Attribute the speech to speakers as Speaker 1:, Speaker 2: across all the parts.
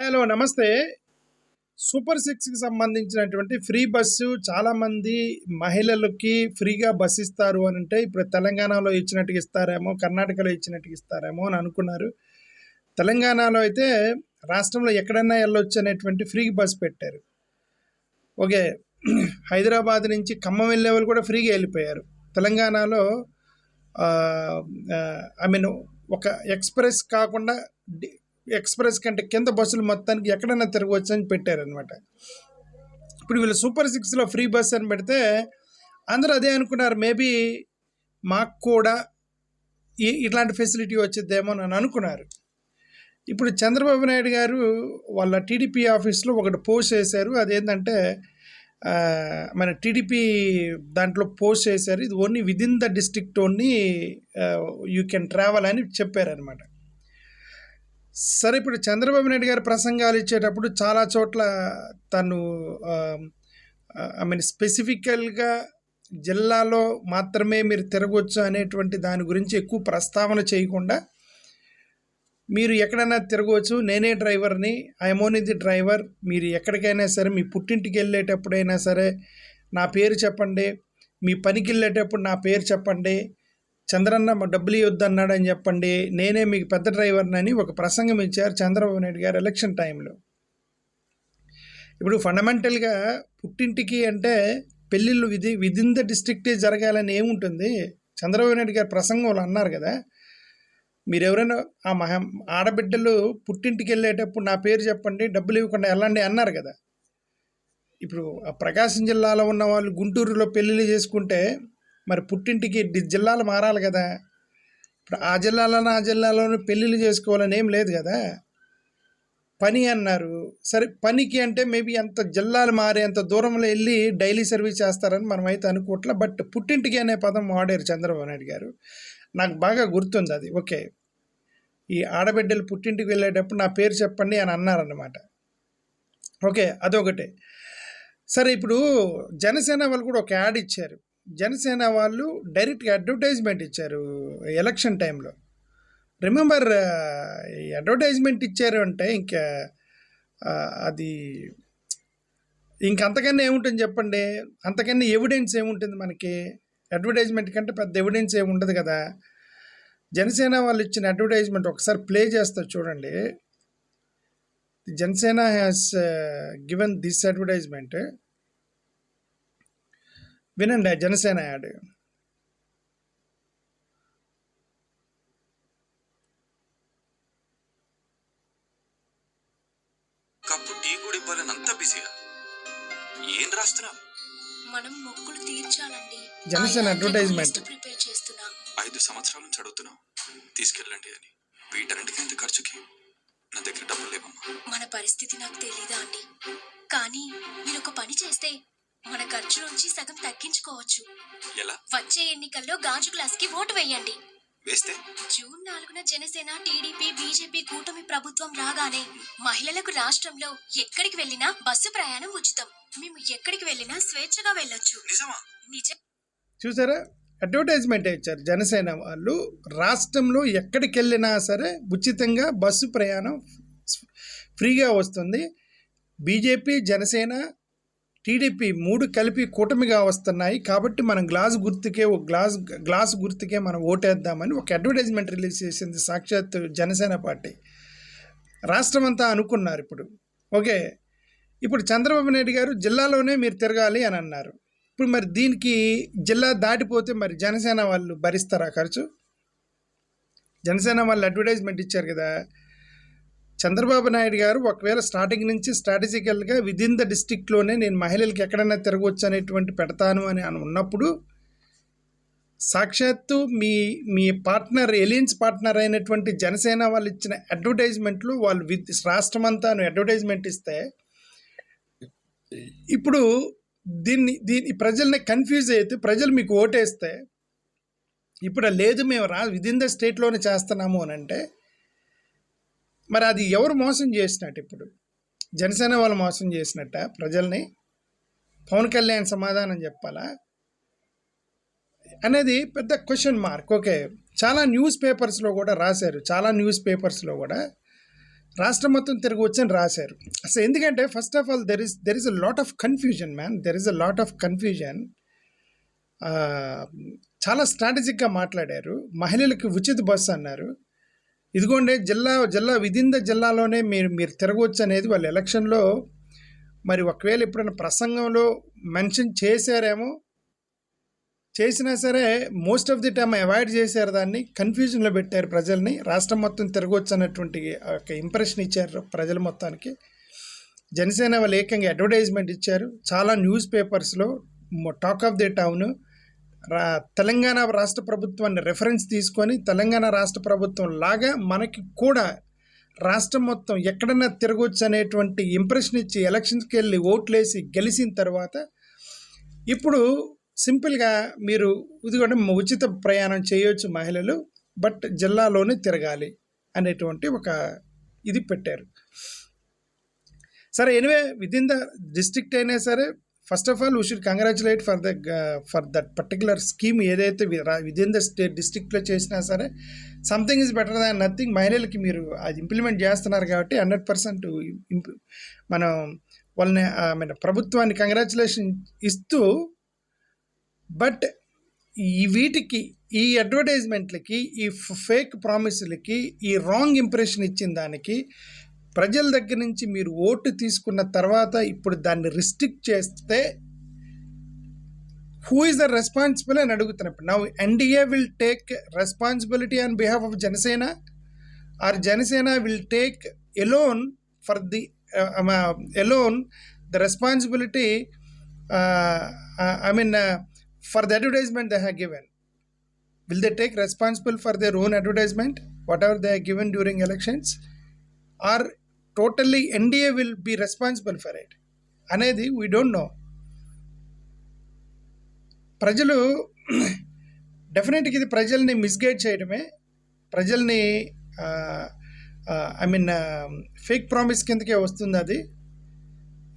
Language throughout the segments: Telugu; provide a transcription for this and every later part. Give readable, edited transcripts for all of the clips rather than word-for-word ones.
Speaker 1: హలో నమస్తే. సూపర్ సిక్స్కి సంబంధించినటువంటి ఫ్రీ బస్సు చాలామంది మహిళలకి ఫ్రీగా బస్సు ఇస్తారు అని అంటే ఇప్పుడు తెలంగాణలో ఇచ్చినట్టుగా ఇస్తారేమో, కర్ణాటకలో ఇచ్చినట్టుగా ఇస్తారేమో అని అనుకున్నారు. తెలంగాణలో అయితే రాష్ట్రంలో ఎక్కడన్నా వెళ్ళొచ్చు అనేటువంటి ఫ్రీ బస్ పెట్టారు. ఓకే, హైదరాబాద్ నుంచి ఖమ్మం వెళ్ళే వాళ్ళు కూడా ఫ్రీగా వెళ్ళిపోయారు. తెలంగాణలో ఐ మీన్ ఒక ఎక్స్ప్రెస్ కాకుండా ఎక్స్ప్రెస్ కంటే కింద బస్సులు మొత్తానికి ఎక్కడైనా తిరగవచ్చు అని పెట్టారనమాట. ఇప్పుడు వీళ్ళు సూపర్ సిక్స్లో ఫ్రీ బస్ అని పెడితే అందరూ అదే అనుకున్నారు, మేబీ మాకు కూడా ఇట్లాంటి ఫెసిలిటీ వచ్చిద్దేమో అని అనుకున్నారు. ఇప్పుడు చంద్రబాబు నాయుడు గారు వాళ్ళ టీడీపీ ఆఫీస్లో ఒకటి పోస్ట్ చేశారు. అదేంటంటే మన టీడీపీ దాంట్లో పోస్ట్ చేశారు, ఇది only within the district only you can travel అని చెప్పారనమాట. సరే, ఇప్పుడు చంద్రబాబు నాయుడు గారు ప్రసంగాలు ఇచ్చేటప్పుడు చాలా చోట్ల తను ఐ మీన్ స్పెసిఫికల్గా జిల్లాలో మాత్రమే మీరు తిరగవచ్చు అనేటువంటి దాని గురించి ఎక్కువ ప్రస్తావన చేయకుండా మీరు ఎక్కడైనా తిరగవచ్చు, నేనే డ్రైవర్ని, ఐఎమ్ ఓన్లీ ది డ్రైవర్, మీరు ఎక్కడికైనా సరే మీ పుట్టింటికి వెళ్ళేటప్పుడైనా సరే నా పేరు చెప్పండి, మీ పనికి వెళ్ళేటప్పుడు నా పేరు చెప్పండి, చంద్రన్న మా డబ్బులు ఇవ్వద్దన్నాడు అని చెప్పండి, నేనే మీకు పెద్ద డ్రైవర్ని అని ఒక ప్రసంగం ఇచ్చారు చంద్రబాబు నాయుడు గారు ఎలక్షన్ టైంలో. ఇప్పుడు ఫండమెంటల్గా పుట్టింటికి అంటే పెళ్ళిళ్ళు విదిన్ ద డిస్ట్రిక్టే జరగాలని ఏముంటుంది? చంద్రబాబు నాయుడు గారు ప్రసంగంలో అన్నారు కదా, మీరు ఎవరైనా ఆడబిడ్డలు పుట్టింటికి వెళ్ళేటప్పుడు నా పేరు చెప్పండి, డబ్బులు ఇవ్వకుండా వెళ్ళండి అన్నారు కదా. ఇప్పుడు ప్రకాశం జిల్లాలో ఉన్న వాళ్ళు గుంటూరులో పెళ్ళిళ్ళు చేసుకుంటే మరి పుట్టింటికి జిల్లాలు మారాలి కదా. ఇప్పుడు ఆ జిల్లాలోనూ పెళ్ళిళ్ళు చేసుకోవాలని ఏం లేదు కదా. పని అన్నారు, సరే పనికి అంటే మేబీ అంత జిల్లాలు మారే అంత దూరంలో వెళ్ళి డైలీ సర్వీస్ చేస్తారని మనం అయితే అనుకోవట్లే. బట్ పుట్టింటికి అనే పదం వాడారు చంద్రబాబు నాయుడు గారు, నాకు బాగా గుర్తుంది అది. ఓకే, ఈ ఆడబిడ్డలు పుట్టింటికి వెళ్ళేటప్పుడు నా పేరు చెప్పండి అని అన్నారన్నమాట. ఓకే, అదొకటే. సరే, ఇప్పుడు జనసేన వాళ్ళు కూడా ఒక యాడ్ ఇచ్చారు. జనసేన వాళ్ళు డైరెక్ట్గా అడ్వర్టైజ్మెంట్ ఇచ్చారు ఎలక్షన్ టైంలో. రిమెంబర్, అడ్వర్టైజ్మెంట్ ఇచ్చారు అంటే ఇంకా అది ఇంకంతకన్నా ఏముంటుంది చెప్పండి? అంతకన్నా ఎవిడెన్స్ ఏముంటుంది మనకి? అడ్వర్టైజ్మెంట్ కంటే పెద్ద ఎవిడెన్స్ ఏమి ఉండదు కదా. జనసేన వాళ్ళు ఇచ్చిన అడ్వర్టైజ్మెంట్ ఒకసారి ప్లే చేస్తా చూడండి. Janasena has given this advertisement. వినండి జనసేన యాడ్.
Speaker 2: కప్పు టీ కూడా ఇవ్వాలని అంత బిజీయా? ఏం రాస్తున్నావు?
Speaker 3: మనం మొక్కులు తీర్చాలండి.
Speaker 1: జనసేన అడ్వర్టైజ్మెంట్.
Speaker 3: ప్రిపేర్ చేస్తున్నా.
Speaker 2: 5 సంవత్సరాల నుంచి అడుగుతున్నావు తీసుకెళ్ళండి అని. వీటన్నిటికీ ఇంత ఖర్చుకి నా దగ్గర డబ్బులు లేవమ్మా.
Speaker 3: మన పరిస్థితి నాకు తెలీదా అండి, కానీ మీరు ఒక పని చేస్తే మన ఖర్చు నుంచి సగం తగ్గించుకోవచ్చు.
Speaker 2: ఎలా?
Speaker 3: వచ్చే ఎన్నికల్లో గాజు గ్లాస్ కి ఓటు వేయండి.
Speaker 2: వేస్తే
Speaker 3: జూన్ 4న జనసేన, టీడీపీ, బీజేపీ కూటమి ప్రభుత్వం రాగానే మహిళలకు రాష్ట్రంలో ఎక్కడికి వెళ్ళినా బస్సు ప్రయాణం ఉచితం. మేము ఎక్కడికి వెళ్ళినా స్వేచ్ఛగా వెళ్ళొచ్చు.
Speaker 2: నిజమా?
Speaker 3: నిజం.
Speaker 1: చూసారా, అడ్వర్టైజ్మెంట్ ఇచ్చారు జనసేన వాళ్ళు. రాష్ట్రంలో ఎక్కడికి వెళ్ళినా సరే ఉచితంగా బస్సు ప్రయాణం ఫ్రీగా వస్తుంది. బీజేపీ, జనసేన, టీడీపీ 3 కలిపి కూటమిగా వస్తున్నాయి కాబట్టి మనం గ్లాస్ గుర్తుకే మనం ఓటేద్దామని ఒక అడ్వర్టైజ్మెంట్ రిలీజ్ చేసింది సాక్షాత్ జనసేన పార్టీ. రాష్ట్రం అంతా అనుకున్నారు. ఇప్పుడు ఓకే, ఇప్పుడు చంద్రబాబు నాయుడు గారు జిల్లాలోనే మీరు తిరగాలి అని అన్నారు. ఇప్పుడు మరి దీనికి జిల్లా దాటిపోతే మరి జనసేన వాళ్ళు భరిస్తారా ఖర్చు? జనసేన వాళ్ళు అడ్వర్టైజ్మెంట్ ఇచ్చారు కదా. చంద్రబాబు నాయుడు గారు ఒకవేళ స్టార్టింగ్ నుంచి స్ట్రాటజికల్గా విదిన్ ద డిస్ట్రిక్ట్లోనే నేను మహిళలకు ఎక్కడైనా తిరగవచ్చు అనేటువంటి పెడతాను అని ఉన్నప్పుడు సాక్షాత్తు మీ పార్ట్నర్, ఎలియన్స్ పార్ట్నర్ అయినటువంటి జనసేన వాళ్ళు ఇచ్చిన అడ్వర్టైజ్మెంట్లు వాళ్ళు రాష్ట్రం అంతా అడ్వర్టైజ్మెంట్ ఇస్తే ఇప్పుడు దీన్ని ప్రజల్ని కన్ఫ్యూజ్ అయితే ప్రజలు మీకు ఓటేస్తే ఇప్పుడు లేదు మేము విదిన్ ద స్టేట్లోనే చేస్తున్నాము అని అంటే మరి అది ఎవరు మోసం చేసినట్టు? ఇప్పుడు జనసేన వాళ్ళు మోసం చేసినట్ట ప్రజల్ని? పవన్ కళ్యాణ్ సమాధానం చెప్పాలా అనేది పెద్ద క్వశ్చన్ మార్క్. ఓకే, చాలా న్యూస్ పేపర్స్లో కూడా రాశారు, చాలా న్యూస్ పేపర్స్లో కూడా రాష్ట్రం మొత్తం తిరిగి వచ్చని రాశారు. అసలు ఎందుకంటే first of all there is a lot of confusion man, there is a lot of confusion. చాలా స్ట్రాటజిక్గా మాట్లాడారు. మహిళలకు ఉచిత బస్సు అన్నారు. ఇదిగోండి జిల్లా విదిన్ ద జిల్లాలోనే మీరు తిరగవచ్చు అనేది వాళ్ళు ఎలక్షన్లో మరి ఒకవేళ ఎప్పుడైనా ప్రసంగంలో మెన్షన్ చేశారేమో, చేసినా సరే most of the time avoid చేశారు, దాన్ని కన్ఫ్యూజన్లో పెట్టారు ప్రజల్ని. రాష్ట్రం మొత్తం తిరగవచ్చు అన్నటువంటి ఒక ఇంప్రెషన్ ఇచ్చారు ప్రజల మొత్తానికి. జనసేన వాళ్ళు ఏకంగా అడ్వర్టైజ్మెంట్ ఇచ్చారు చాలా న్యూస్ పేపర్స్లో, talk of the town. Telangana రాష్ట్ర ప్రభుత్వాన్ని రెఫరెన్స్ తీసుకొని తెలంగాణ రాష్ట్ర ప్రభుత్వం లాగా మనకి కూడా రాష్ట్రం మొత్తం ఎక్కడన్నా తిరగొచ్చు అనేటువంటి ఇంప్రెషన్ ఇచ్చి ఎలక్షన్స్కి వెళ్ళి ఓట్లేసి గెలిచిన తర్వాత ఇప్పుడు సింపుల్గా మీరు ఇదిగోండి ఉచిత ప్రయాణం చేయొచ్చు మహిళలు, బట్ జిల్లాలోనే తిరగాలి అనేటువంటి ఒక ఇది పెట్టారు. సరే, ఎనివే విదిన్ ద డిస్ట్రిక్ట్ అయినా సరే first of all we should congratulate for that particular scheme. ఏదైతే విదిన్ ద స్టేట్ డిస్ట్రిక్ట్లో చేసినా సరే something is better than nothing. మహిళలకి మీరు అది ఇంప్లిమెంట్ చేస్తున్నారు కాబట్టి 100% మనం వాళ్ళని ప్రభుత్వాన్ని కంగ్రాచులేషన్ ఇస్తూ, బట్ వీటికి ఈ అడ్వర్టైజ్మెంట్లకి ఈ ఫేక్ ప్రామిస్లకి ఈ రాంగ్ ఇంప్రెషన్ ఇచ్చిన దానికి ప్రజల దగ్గర నుంచి మీరు ఓటు తీసుకున్న తర్వాత ఇప్పుడు దాన్ని రిస్ట్రిక్ట్ చేస్తే హూ ఈజ్ ద రెస్పాన్సిబుల్ అని అడుగుతున్నప్పుడు now NDA will take responsibility on behalf of Janasena or Janasena will take alone for the alone the responsibility for the advertisement they have given. Will they take responsible for their own advertisement, whatever they have given during elections, or totally NDA will be responsible for it? అనేది we don't know. ప్రజలు డెఫినెట్గా ఇది ప్రజల్ని మిస్గైడ్ చేయడమే, ప్రజల్ని ఫేక్ ప్రామిస్ కిందకే వస్తుంది అది.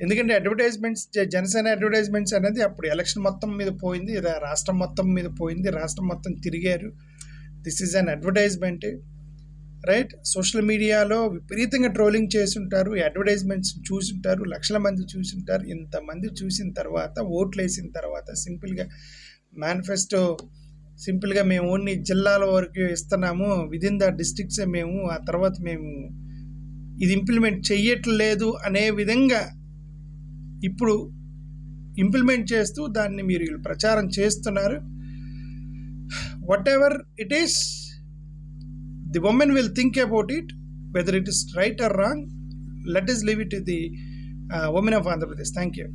Speaker 1: ఎందుకంటే అడ్వర్టైజ్మెంట్స్, జనసేన అడ్వర్టైజ్మెంట్స్ అనేది అప్పుడు ఎలక్షన్ మొత్తం మీద పోయింది, రాష్ట్రం మొత్తం మీద పోయింది, రాష్ట్రం మొత్తం తిరిగారు. This is an advertisement, right? Social మీడియాలో విపరీతంగా ట్రోలింగ్ చేసుంటారు, అడ్వర్టైజ్మెంట్స్ చూసుంటారు, లక్షల మంది చూసుంటారు. ఇంతమంది చూసిన తర్వాత ఓట్లు వేసిన తర్వాత సింపుల్గా మేనిఫెస్టో సింపుల్గా మేము ఓన్లీ జిల్లాల వరకు ఇస్తున్నాము, విదిన్ ద డిస్ట్రిక్ట్సే మేము, ఆ తర్వాత మేము ఇది ఇంప్లిమెంట్ చెయ్యట్లేదు అనే విధంగా ఇప్పుడు ఇంప్లిమెంట్ చేస్తూ దాన్ని మీరు ప్రచారం చేస్తున్నారు. What ever it is, the women will think about it, whether it is right are wrong. Let us leave it to the women of Andhra Pradesh. Thank you.